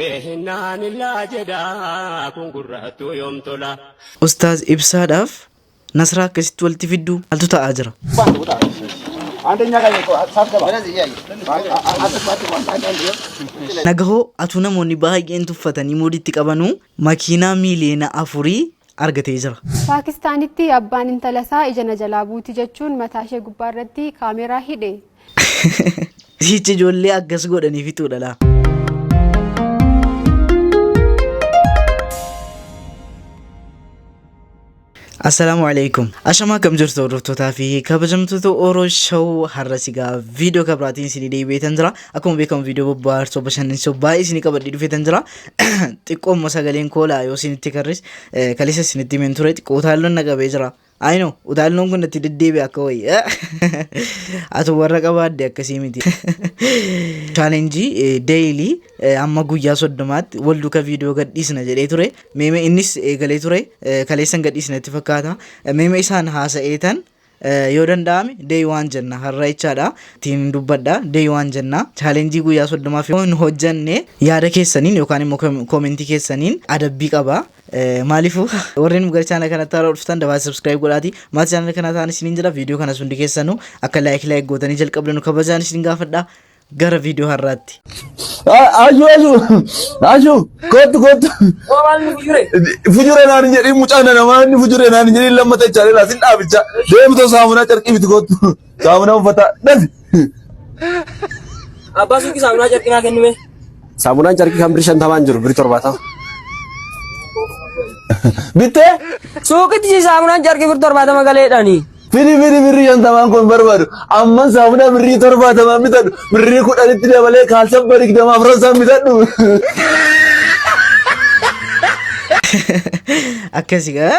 mehinaan illaa jedhaa kun gurraattuu yoom tola. Ustaaz ibsaadhaaf Nasraa akkasitti walitti fidduu maaltu ta'aa jira? Nagahoo atuu namoonni baay'een tuffatanii mooditti qabanuu makiinaa miiliyoona 4 argatee jira. Paakistaanitti abbaan intala isaa ija jalaa buuti jechuun mataa ishee gubbaa irratti kaameraa hidhe. Sichi ijoollee akkas godhanii fixuudha laa. Assalamu alaikum. Ashama kam jirtu hordoftoota fi kabajamtoota Oromoo Show har'asigaa viidiyoo kabraatiin isin deebi'eetan jira. Akkuma beekamu viidiyoo bobbaarsoo bashannansiisoo baay'ee isin qabadhee dhufeetan jira. Xiqqoomma sagaleen koolaa yoo isinitti karris kalisa isinitti himeen ture xiqqoo utaalloon naqabee jira. I know utaalloon kun natti deddeebi'e akka wayii. Atu warra qabaadde akkasii miti. Challenge daily amma guyyaa 30tti wal duka viidiyoo gadhiisna jedhee ture. Meeme innis eegalee ture. Kaleessan gadhiisna itti fakkaata. Meeme isaan haasa'eetan yoo danda'ame day 1 jenna har'a jechaadha. Tiin dubbadha day 1 jenna. Challenge guyyaa 30 fi hojjanne yaada keessaniin yookaan immoo commenti keessaniin adabbii qaba. Maalifu warreen gara channel kanatti haala dhuftan dabaa subscribe godhaati. Maatii channel kana ta'an isiniin jira viidiyoo kanas hundi keessanuu akka like gootanii jalqabdanu kabajaan isin gaafadha. Gara viidiyoo har'aatti. Aju kotu fujure naan jedhi mucaan namaan fujure naan jedhi lammata chaale laasin dhaabicha deemtoo saamunaa carqii biti kotu saamunaa uffata dhalli. Abbaa suuqii saamunaa carqii naa kennime. Saamunaan carqii kan birii 50 jiru birii 70. Bitte Suuqitti saamunaan carqii birii 70 galeedhaani. Firi birii 50 kun barbaadu amma saamunaa birii 70 bitadhu birii 10tti dabalee kaalsaan barii 20 bitadhu. Akkasigaa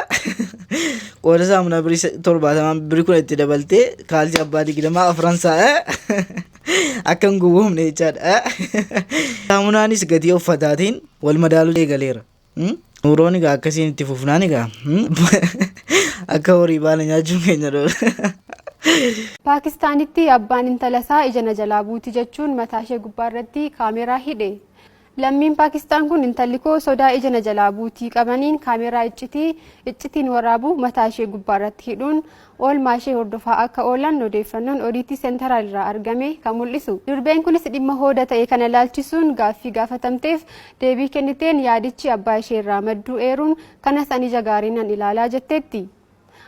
qooda saamunaa birii 70 birii 10tti dabaltee kaalsi abbaa 20 akkan gowwoomne jechaadha. Saamunaanis gatii uffataatiin wal madaaluu eegaleera. Nuuroon egaa akkasiin itti fufnaan egaa akka horii baala nyaachuun keenya dhola. Paakistaanitti abbaan intala isaa ija jalaa buuti jechuun mataa ishee gubbaa irratti kaameraa hidhe. Lammiin Paakistaan kun intalli koo sodaa ija jalaa buutii qabaniin kaameraa iccitiin waraabu mataa ishee gubbaa irratti hidhuun oolmaa ishee hordofaa akka oolan odeeffannoon ODT Central irraa argame kan mul'isu. Durbeen kunis dhimma hooda ta'e kana ilaalchisuun gaaffii gaafatamteef deebii kenniteen yaadichi abbaa ishee irraa madduu eeruun kanas ani ija gaariinan ilaalaa jetteetti.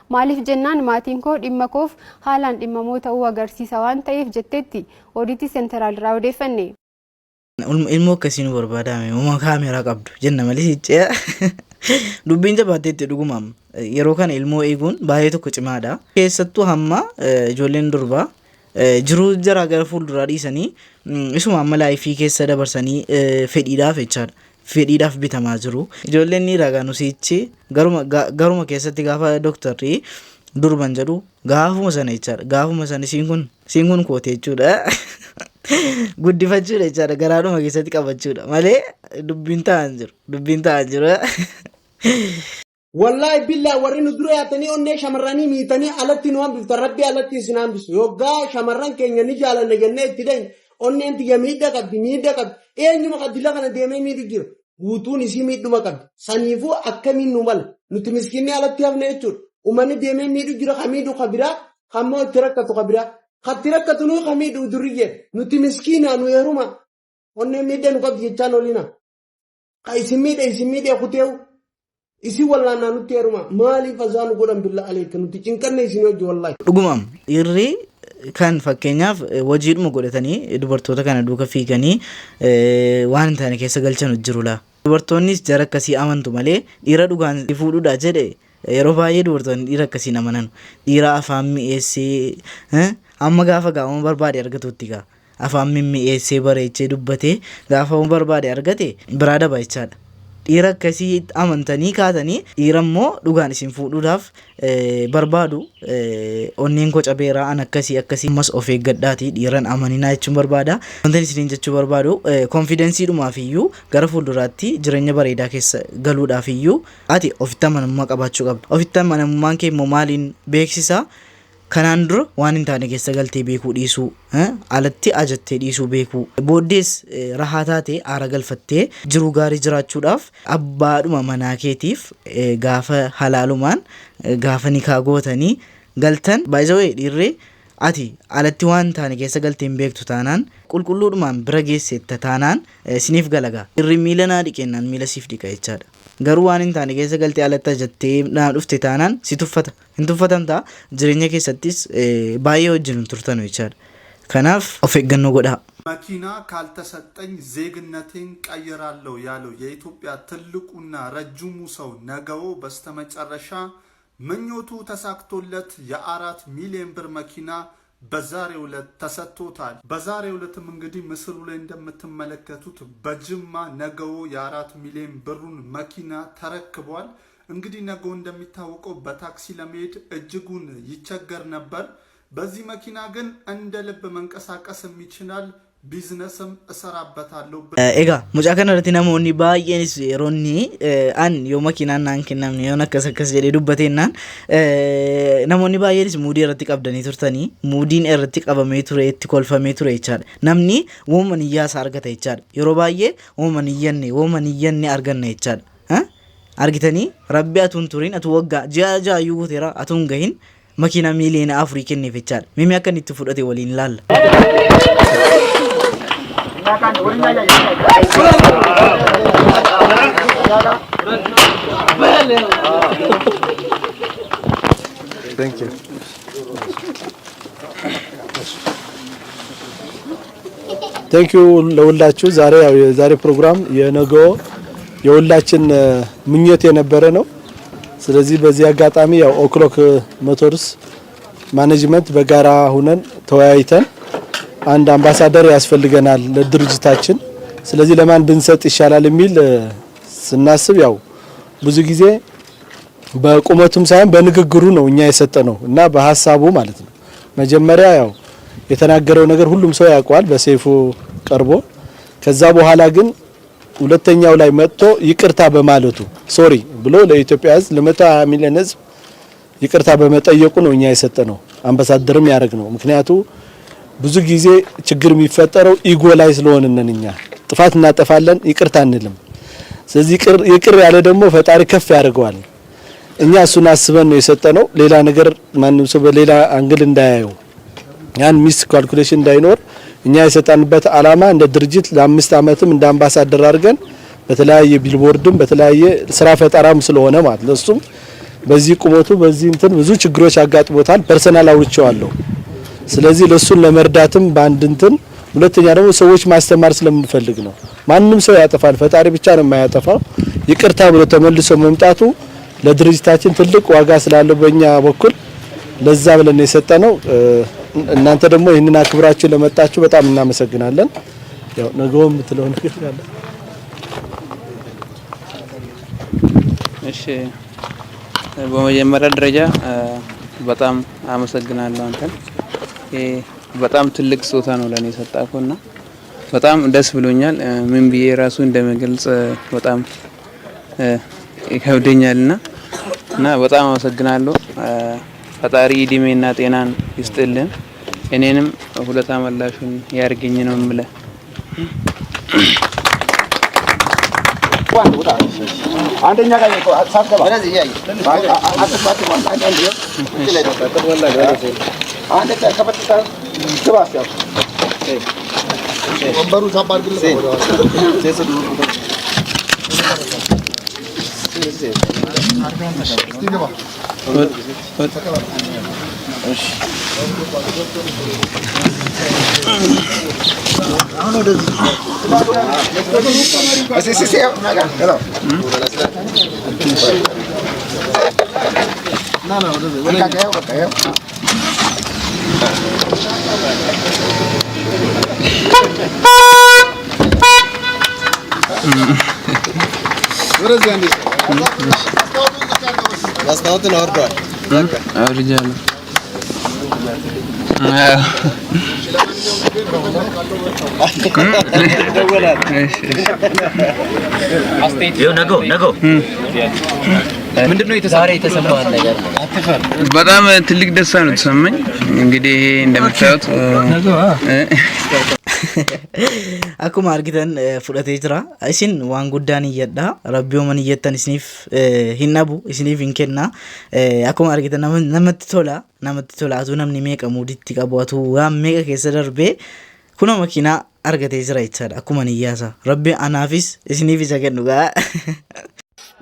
Maaliif jennaan maatiin koo dhimma koof haalaan dhimmamoo ta'uu agarsiisa waan ta'eef jetteetti ODT Central irraa odeeffanne. Ilmoo akkasiin barbaadame uumaa kaameraa qabdu jenna malee siccee dubbiin jabaatteetti dhugumaam yeroo kana ilmoo eeguun baay'ee tokko cimaadha. Keessattuu hamma ijoolleen durbaa jiruu jaraa gara fuulduraa dhiisanii isuma amma laayifii keessa dabarsanii fedhiidhaaf jechaadha. Fedhiidhaaf bitamaa jiru. Ijoolleen dhiiraa gaanu sichi garuma keessatti gaafa dooktarri durban jedhu gaafuma sana jechaadha. Gaafuma sana siin kun kootee jechuudha. Guddifachuudha jechaadha garaadhuma keessatti qabachuudha malee dubbiin ta'an jiru. Wallahi billahi warri nu dura yaatanii onnee shamarranii miitanii alatti nu hambiftan rabbi alatti isin hambisu yoggaa shamarran keenya ni jaalanne jennee itti dhayin onneen tiyya miidha qabdi eenyuma qaddila kana deemee miidhu jira guutuun isii miidhuma qabdi saniifuu akkamiin nu mala nuti miskinni alatti hafne jechuudha uummanni deemee miidhu jira kamiidhu kabiraa kammoo itti rakkatu kabiraa katti rakkatu nu kamiidhu durriyyee nuti miskiinaa nu heeruma onneen miidha nu qabdi jechaan olina ka isin miidha kuteewu. Isi wallaanaa nutti heeruma maaliif azaanu godhan billa aleeka nuti cinqanne isin hojii wallahi. Dhugumaam irri kan fakkeenyaaf hojiidhuma godhatanii dubartoota kana duuka fiiganii waan hin taane keessa galchan jiru laa. Dubartoonnis jara akkasii amantu malee dhiira dhugaan fuudhuudha jedhe yeroo baay'ee dubartoonni dhiira akkasiin amanan dhiira afaan mi'eessee amma gaafa gaafama barbaade argatutti gaa afaan mi'eessee bareechee dubbatee gaafa barbaade argate biraa daba jechaadha. Dhiira akkasii amantanii kaatanii dhiira immoo dhugaan isin fuudhuudhaaf barbaadu onneen koo cabeeraa an akkasii ammas of eeggadhaati dhiiran amaninaa jechuun barbaada. Wanti isiniin jechuu barbaadu konfidensiidhumaaf iyyuu gara fuulduraatti jireenya bareedaa keessa galuudhaaf iyyuu ati ofitti amanamummaa qabaachuu qabda. Ofitti amanamummaan kee immoo maaliin beeksisa? kanaan dura waan hin taane keessa galtee beekuu dhiisuu alatti ajattee dhiisuu beekuu booddees rahaa taatee aara galfattee jiru gaarii jiraachuudhaaf abbaadhuma manaa keetiif gaafa halaalumaan gaafa nikaa gootanii galtan baay'ee dhiirree ati alatti waan taane keessa galtee hin beektu taanaan qulqulluudhumaan bira geessetta taanaan siniif galaga irri miila naa dhiqennaan miila siif dhiqa jechaadha garuu waan hin taane keessa galtee alatti ajattee naa dhufte taanaan si tuffata hin tuffatamtaa jireenya keessattis baay'ee wajjin turtan jechaadha kanaaf of eeggannoo godhaa መኪና ካልተሰጠኝ ዜግነቴን ቀይራለሁ ያለው የኢትዮጵያ ትልቁና ረጅሙ ሰው ነገው በስተመጨረሻ ምኞቱ ተሳክቶለት የ4 ሚሊዮን ብር መኪና በዛሬው ዕለት ተሰጥቶታል። በዛሬው ዕለትም እንግዲህ ምስሉ ላይ እንደምትመለከቱት በጅማ ነገው የ4 ሚሊዮን ብሩን መኪና ተረክቧል። እንግዲህ ነገው እንደሚታወቀው በታክሲ ለመሄድ እጅጉን ይቸገር ነበር። በዚህ መኪና ግን እንደ ልብ መንቀሳቀስ ይችላል። ቢዝነስም እሰራበታለሁ ኤጋ ሙጫ ከነረቲ ናሞኒ ባየንስ ሮኒ አን ዮ መኪና ናን ከናም ዮ ነከሰከስ ጀዴ ዱበቴናን ናሞኒ ባየንስ ሙዲ ረቲ ቀብደኒ ቱርተኒ ሙዲን ረቲ ቀበሜ ቱሬ እቲ ኮልፈሜ ቱሬ ይቻል ናምኒ ወመን ያስ አርገተ ይቻል የሮ ባየ ወመን ይየኔ አርገነ ይቻል አርጊተኒ ረቢያቱን ቱሪን አቱ ወጋ ጃጃ ዩጉቴራ አቱን ገሂን መኪና ሚሊዮን አፍሪካን ይፈቻል ሚሚያከን ይትፉደቴ ወሊን ላል Thank you. Thank you ለሁላችሁ ዛሬ ፕሮግራም የነገው የሁላችን ምኞት የነበረ ነው ስለዚህ በዚህ አጋጣሚ ያው ኦክሎክ ሞተርስ ማኔጅመንት በጋራ ሆነን ተወያይተን አንድ አምባሳደር ያስፈልገናል ለድርጅታችን ስለዚህ ለማን ብንሰጥ ይሻላል የሚል ስናስብ ያው ብዙ ጊዜ በቁመቱም ሳይሆን በንግግሩ ነው እኛ የሰጠነው እና በሐሳቡ ማለት ነው መጀመሪያ ያው የተናገረው ነገር ሁሉም ሰው ያውቃል በሰይፉ ቀርቦ ከዛ በኋላ ግን ሁለተኛው ላይ መጥቶ ይቅርታ በማለቱ ሶሪ ብሎ ለኢትዮጵያ ሕዝብ ለ120 ሚሊዮን ሕዝብ ይቅርታ በመጠየቁ ነው እኛ የሰጠነው አምባሳደርም ያደረግነው ምክንያቱም ብዙ ጊዜ ችግር የሚፈጠረው ኢጎ ላይ ስለሆነን እኛ ጥፋት እናጠፋለን ይቅርታ አንልም ስለዚህ ይቅር ያለ ደግሞ ፈጣሪ ከፍ ያደርገዋል እኛ እሱን አስበን ነው የሰጠነው ሌላ ነገር ማንም ሰው በሌላ አንግል እንዳያየው ያን ሚስ ካልኩሌሽን እንዳይኖር እኛ የሰጠንበት አላማ እንደ ድርጅት ለ5 አመትም እንደ አምባሳደር አድርገን በተለያየ ቢልቦርድም በተለያየ ስራ ፈጠራም ስለሆነ ማለት ለሱም በዚህ ቁመቱ በዚህ እንትን ብዙ ችግሮች አጋጥሞታል ፐርሰናል አውርቼዋለሁ ስለዚህ ለሱን ለመርዳትም ባንድ እንትን ሁለተኛ ደግሞ ሰዎች ማስተማር ስለምንፈልግ ነው ማንንም ሰው ያጠፋል ፈጣሪ ብቻ ነው የማያጠፋው ይቅርታ ብሎ ተመልሶ መምጣቱ ለድርጅታችን ትልቅ ዋጋ ስላለው በእኛ በኩል ለዛ ብለን የሰጠነው እናንተ ደግሞ ይሄንን አክብራችሁ ለመጣችሁ በጣም እናመሰግናለን ያው ነገው የምትለው ነገር ካለ እሺ በመጀመሪያ ደረጃ በጣም አመሰግናለሁ አንተን በጣም ትልቅ ጾታ ነው ለኔ ሰጣኩና በጣም ደስ ብሎኛል ምን ብዬ ራሱ እንደመገልጽ በጣም ይከብደኛልና እና በጣም አመሰግናለሁ ፈጣሪ እድሜና ጤናን ይስጥልን እኔንም ሁለታ መላሹን ያርገኝ ነው ምለ አንደኛ ጋር ነው ሳትገባ ስለዚህ ያይ አጥፋት ማለት አንዴ አንዴ ከፈተታ ግባስ ያው ወንበሩ ሳባር ግን Masnaotin orada. Ricalı. Yo nago. ምንድነው የተሰማው ነገር? በጣም ትልቅ ደስታ ነው ተሰማኝ። እንግዲህ እንደምታዩት akkuma argitan fudhatee jira. Isin waan guddaan iyyadha. Rabbi ooman iyyattan isiniif hin dhabu, isiniif hin kenna. Akkuma argitan namatti tola. Atuu namni meeqa muuditti qabu, atuu waan meeqa keessa darbee kunoo makiinaa argatee jira jechaadha. Akkuma niyyaasa. Rabbi anaafis isiniif isa kennu gaa.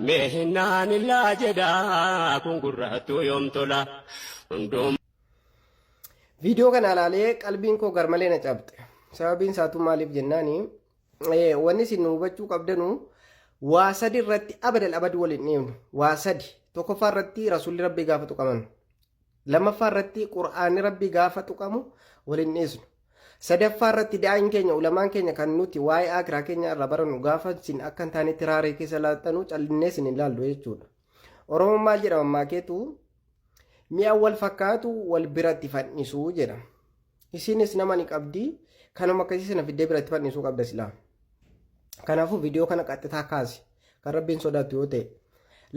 Meeshaan illaa jedhaa kun gurraattuu yoom tola. Viidiyoo kana ilaalee qalbiin koo garmalee na cabxe. Sababiin isaatu maaliif jennaani wanni isin hubachuu qabdanu waa sadi irratti abadal abadi waliin dhiibnu. Waa sadi tokkoffaa irratti rasuulli rabbii gaafa tuqaman, lammaffaa irratti qur'aanni rabbii gaafa tuqamu waliin dhiisnu, sadaffaa irratti daa'in keenya ulamaan keenya kan nuti waa'ee akiraa keenya irraa barannu gaafa isin akka hin taane tiraaree keessa laaxanu callinnee isin hin laallu jechuudha. Oromoon maal jedhama maakeetu mi'a wal fakkaatu wal biratti fannisuu jedhama. Isinis nama ni qabdi. Kanuma akkasii sana fiddee biratti fannisuu qabda silaa. Kanaafuu viidiyoo kana qaxxitaa kaasi. Kan rabbiin sodaatu yoo ta'e.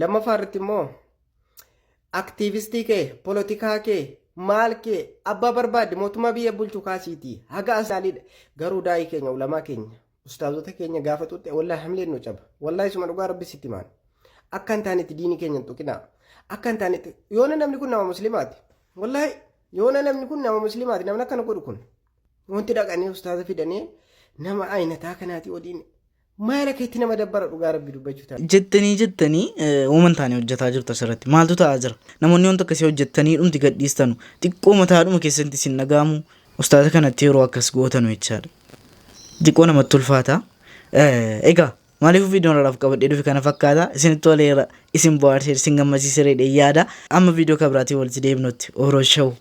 Lammaffaa irratti immoo aktiivistii kee, poolitikaa kee, maal kee, abbaa barbaadde mootummaa biyya bulchuu kaasiiti. Haga asaalidha. Garuu daa'ii keenya, ulamaa keenya, ustaazota keenya gaafa tutte wallahi hamleen nu caba. Wallahi suma dhugaa rabbi sitti maan. Akka hin taanetti diinii keenya hin tuqinaa. Akka hin taanetti yoona namni kun nama muslimaati. Wallahi yoona namni kun nama muslimaati. Namni akkana godhu kun. Wanti dhaqanii ustaaza fidanii nama ayinataa kanaati waliin maala keetti nama dabbara dhugaa rabbi dubbachuu ta'a. Jettanii uuman taane hojjetaa jirtu asirratti maaltu ta'aa jira? Namoonni wanta akkasii hojjettanii dhumti gadhiistanu xiqqoo mataadhuma keessatti isin nagaamu ustaaza kanatti yeroo akkas gootanu jechaadha. Xiqqoo namatti ulfaata. Egaa maaliif viidiyoon irraa qabadhee dhufe kana fakkaata? Isinitti toleera, isin bohaarsee, isin gammachiiseera yaada. Amma viidiyoo kabiraatiin walitti deebinutti Oroos Show.